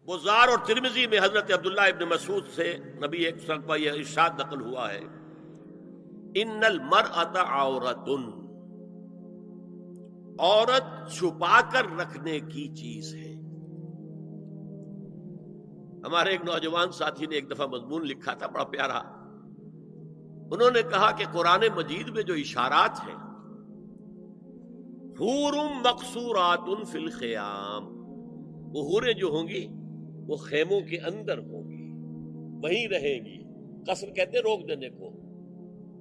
بزار اور ترمذی میں حضرت عبداللہ ابن مسعود سے نبی ایک وسلم کا یہ ارشاد نقل ہوا ہے، ان المرأۃ عورۃ، عورت چھپا کر رکھنے کی چیز ہے۔ ہمارے ایک نوجوان ساتھی نے ایک دفعہ مضمون لکھا تھا بڑا پیارا، انہوں نے کہا کہ قرآن مجید میں جو اشارات ہیں، حور مقصورات فی الخیام، وہ حوریں جو ہوں گی وہ خیموں کے اندر ہوں گی، وہیں رہیں گی۔ قصر کہتے ہیں روک دینے کو،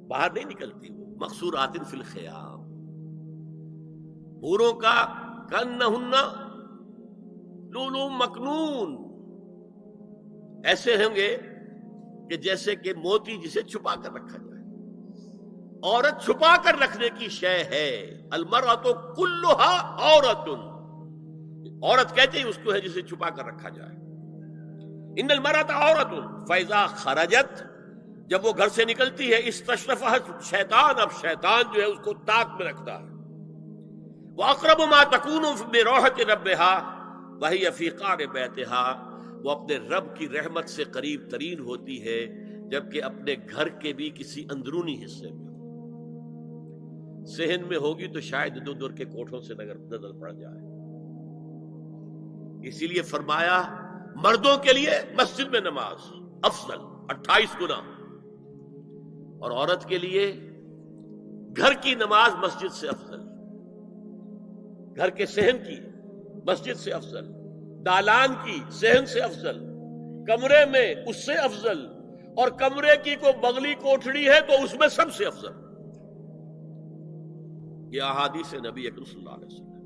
باہر نہیں نکلتی، وہ مقصورات فی الخیام۔ حوروں کا کأنہن لؤلؤ مکنون، ایسے ہوں گے کہ جیسے کہ موتی جسے چھپا کر رکھا جائے۔ عورت چھپا کر رکھنے کی شے ہے۔ المرأۃ کلھا عورۃ، عورت کہتے ہی اس کو ہے جسے چھپا کر رکھا جائے۔ ان المرأۃ عورۃ فاذا خرجت، جب وہ گھر سے نکلتی ہے، استشرفھا شیطان، اب شیطان جو ہے اس کو طاق میں رکھتا ہے۔ واقرب ما تکون بروحۃ ربھا وہی فی قعر بیتھا، وہ اپنے رب کی رحمت سے قریب ترین ہوتی ہے جبکہ اپنے گھر کے بھی کسی اندرونی حصے میں ہو۔ صحن میں ہوگی تو شاید دور دور کے کوٹھوں سے نظر پڑ جائے۔ اسی لیے فرمایا مردوں کے لیے مسجد میں نماز افضل 28 گنا، اور عورت کے لیے گھر کی نماز مسجد سے افضل، گھر کے صحن کی مسجد سے افضل، دالان کی صحن سے افضل، کمرے میں اس سے افضل، اور کمرے کی کوئی بغلی کوٹھڑی ہے تو اس میں سب سے افضل۔ یہ احادیث نبی اکرم صلی اللہ علیہ وسلم۔